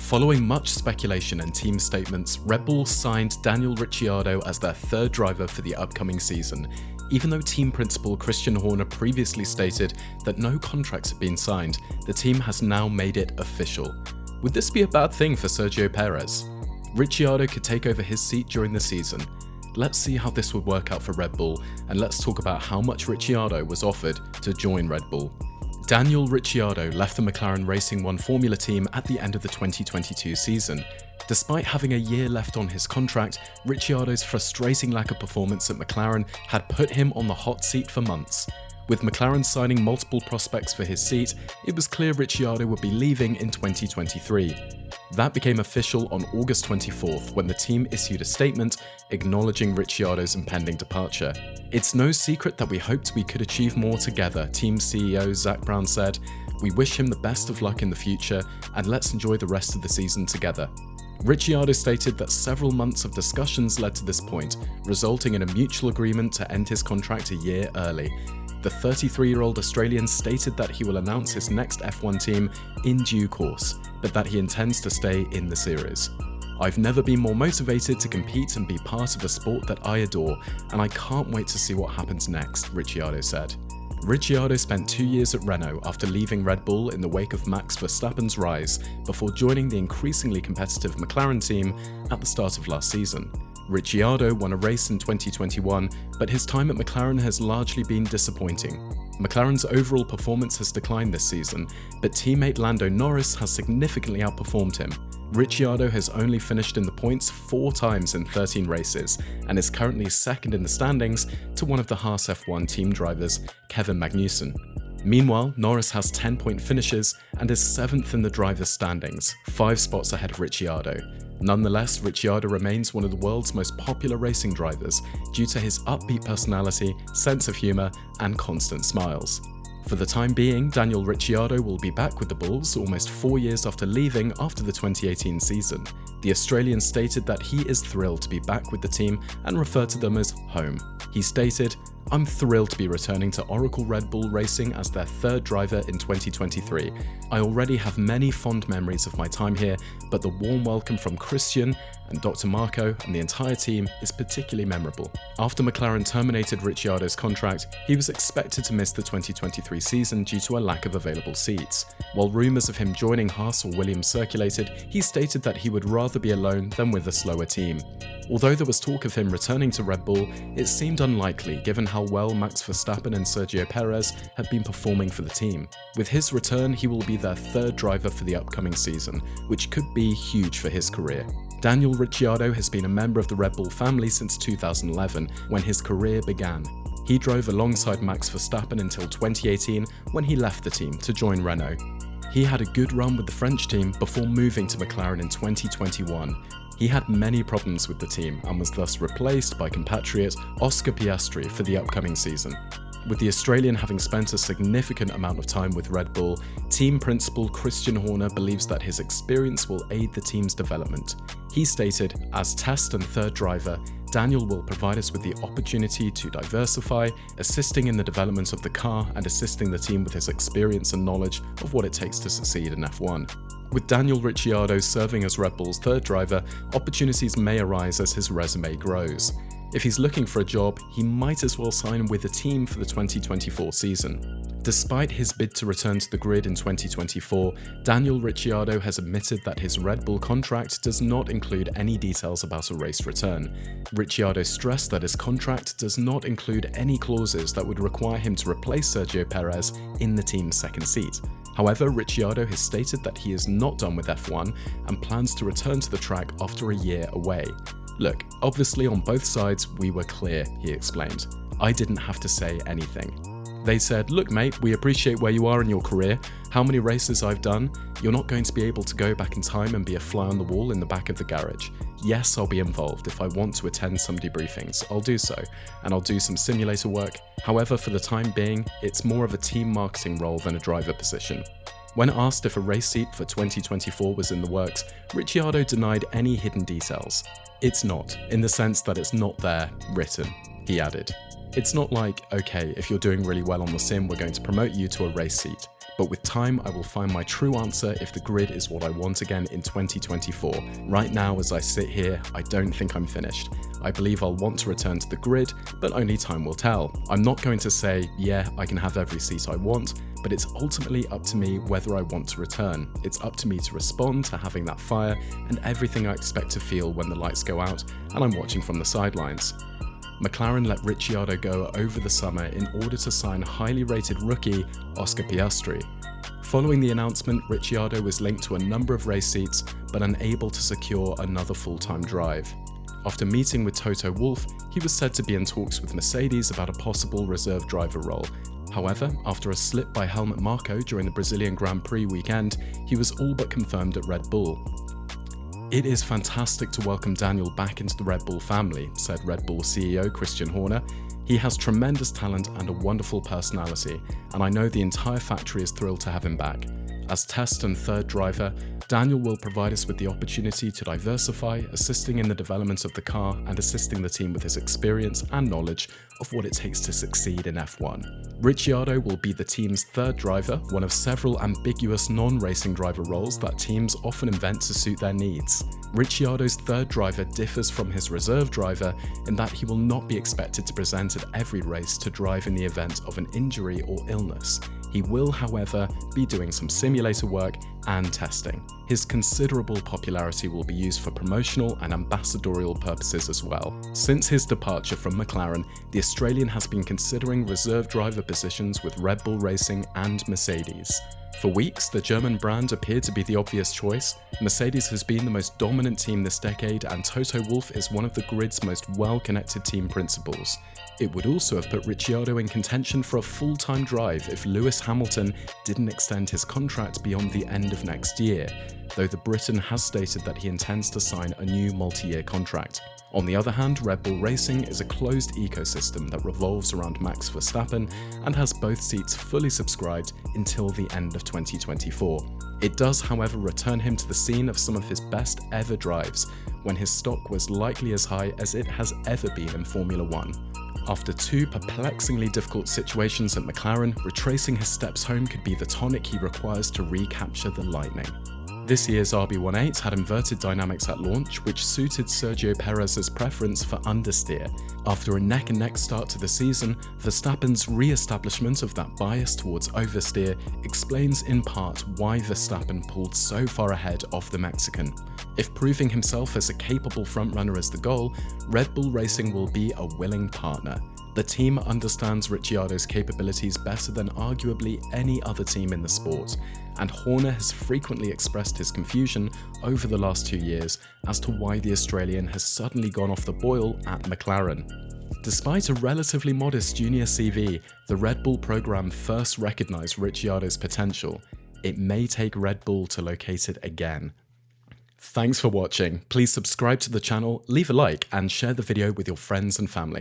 Following much speculation and team statements, Red Bull signed Daniel Ricciardo as their third driver for the upcoming season, even though team principal Christian Horner previously stated that no contracts had been signed. The team has now made it official. Would this be a bad thing for Sergio Perez? Ricciardo could take over his seat during the season. Let's see how this would work out for Red Bull, and let's talk about how much Ricciardo was offered to join Red Bull. Daniel Ricciardo left the McLaren Racing One Formula team at the end of the 2022 season. Despite having a year left on his contract, Ricciardo's frustrating lack of performance at McLaren had put him on the hot seat for months. With McLaren signing multiple prospects for his seat, it was clear Ricciardo would be leaving in 2023. That became official on August 24th when the team issued a statement acknowledging Ricciardo's impending departure. "It's no secret that we hoped we could achieve more together," team CEO Zak Brown said. "We wish him the best of luck in the future, and let's enjoy the rest of the season together." Ricciardo stated that several months of discussions led to this point, resulting in a mutual agreement to end his contract a year early. The 33-year-old Australian stated that he will announce his next F1 team in due course, but that he intends to stay in the series. "I've never been more motivated to compete and be part of a sport that I adore, and I can't wait to see what happens next," Ricciardo said. Ricciardo spent 2 years at Renault after leaving Red Bull in the wake of Max Verstappen's rise, before joining the increasingly competitive McLaren team at the start of last season. Ricciardo won a race in 2021, but his time at McLaren has largely been disappointing. McLaren's overall performance has declined this season, but teammate Lando Norris has significantly outperformed him. Ricciardo has only finished in the points 4 times in 13 races, and is currently second in the standings to one of the Haas F1 team drivers, Kevin Magnussen. Meanwhile, Norris has 10-point finishes and is 7th in the drivers' standings, 5 spots ahead of Ricciardo. Nonetheless, Ricciardo remains one of the world's most popular racing drivers due to his upbeat personality, sense of humour, and constant smiles. For the time being, Daniel Ricciardo will be back with the Bulls almost 4 years after leaving after the 2018 season. The Australian stated that he is thrilled to be back with the team and referred to them as home. He stated, "I'm thrilled to be returning to Oracle Red Bull Racing as their third driver in 2023. I already have many fond memories of my time here, but the warm welcome from Christian and Dr. Marco and the entire team is particularly memorable." After McLaren terminated Ricciardo's contract, he was expected to miss the 2023 season due to a lack of available seats. While rumours of him joining Haas or Williams circulated, he stated that he would rather be alone than with a slower team. Although there was talk of him returning to Red Bull, it seemed unlikely given how well Max Verstappen and Sergio Perez have been performing for the team. With his return, he will be their third driver for the upcoming season, which could be huge for his career. Daniel Ricciardo has been a member of the Red Bull family since 2011, when his career began. He drove alongside Max Verstappen until 2018, when he left the team to join Renault. He had a good run with the French team before moving to McLaren in 2021. He had many problems with the team and was thus replaced by compatriot Oscar Piastri for the upcoming season. With the Australian having spent a significant amount of time with Red Bull, team principal Christian Horner believes that his experience will aid the team's development. He stated, "As test and third driver, Daniel will provide us with the opportunity to diversify, assisting in the development of the car and assisting the team with his experience and knowledge of what it takes to succeed in F1. With Daniel Ricciardo serving as Red Bull's third driver, opportunities may arise as his resume grows. If he's looking for a job, he might as well sign with the team for the 2024 season." Despite his bid to return to the grid in 2024, Daniel Ricciardo has admitted that his Red Bull contract does not include any details about a race return. Ricciardo stressed that his contract does not include any clauses that would require him to replace Sergio Perez in the team's second seat. However, Ricciardo has stated that he is not done with F1 and plans to return to the track after a year away. "Look, obviously on both sides we were clear," he explained. "I didn't have to say anything. They said, 'Look mate, we appreciate where you are in your career, how many races I've done. You're not going to be able to go back in time and be a fly on the wall in the back of the garage. Yes, I'll be involved. If I want to attend some debriefings, I'll do so, and I'll do some simulator work. However, for the time being, it's more of a team marketing role than a driver position.'" When asked if a race seat for 2024 was in the works, Ricciardo denied any hidden details. "It's not, in the sense that it's not there, written," he added. "It's not like, okay, if you're doing really well on the sim, we're going to promote you to a race seat. But with time, I will find my true answer if the grid is what I want again in 2024. Right now, as I sit here, I don't think I'm finished. I believe I'll want to return to the grid, but only time will tell. I'm not going to say, yeah, I can have every seat I want, but it's ultimately up to me whether I want to return. It's up to me to respond to having that fire and everything I expect to feel when the lights go out and I'm watching from the sidelines. McLaren let Ricciardo go over the summer in order to sign highly rated rookie Oscar Piastri. Following the announcement, Ricciardo was linked to a number of race seats but unable to secure another full-time drive. After meeting with Toto Wolff, he was said to be in talks with Mercedes about a possible reserve driver role. However, after a slip by Helmut Marko during the Brazilian Grand Prix weekend, he was all but confirmed at Red Bull. "It is fantastic to welcome Daniel back into the Red Bull family," said Red Bull CEO Christian Horner. "He has tremendous talent and a wonderful personality, and I know the entire factory is thrilled to have him back. As test and third driver, Daniel will provide us with the opportunity to diversify, assisting in the development of the car and assisting the team with his experience and knowledge of what it takes to succeed in F1. Ricciardo will be the team's third driver, one of several ambiguous non-racing driver roles that teams often invent to suit their needs. Ricciardo's third driver differs from his reserve driver in that he will not be expected to present at every race to drive in the event of an injury or illness. He will, however, be doing some simulator work and testing. His considerable popularity will be used for promotional and ambassadorial purposes as well. Since his departure from McLaren, the Australian has been considering reserve driver positions with Red Bull Racing and Mercedes. For weeks, the German brand appeared to be the obvious choice. Mercedes has been the most dominant team this decade, and Toto Wolff is one of the grid's most well-connected team principals. It would also have put Ricciardo in contention for a full-time drive if Lewis Hamilton didn't extend his contract beyond the end of next year, though the Briton has stated that he intends to sign a new multi-year contract. On the other hand, Red Bull Racing is a closed ecosystem that revolves around Max Verstappen and has both seats fully subscribed until the end of 2024. It does, however, return him to the scene of some of his best ever drives, when his stock was likely as high as it has ever been in Formula One. After two perplexingly difficult situations at McLaren, retracing his steps home could be the tonic he requires to recapture the lightning. This year's RB18 had inverted dynamics at launch, which suited Sergio Perez's preference for understeer. After a neck-and-neck start to the season, Verstappen's re-establishment of that bias towards oversteer explains in part why Verstappen pulled so far ahead of the Mexican. If proving himself as a capable frontrunner is the goal, Red Bull Racing will be a willing partner. The team understands Ricciardo's capabilities better than arguably any other team in the sport, and Horner has frequently expressed his confusion over the last 2 years as to why the Australian has suddenly gone off the boil at McLaren. Despite a relatively modest junior CV, the Red Bull program first recognised Ricciardo's potential. It may take Red Bull to locate it again. Thanks for watching. Please subscribe to the channel, leave a like, and share the video with your friends and family.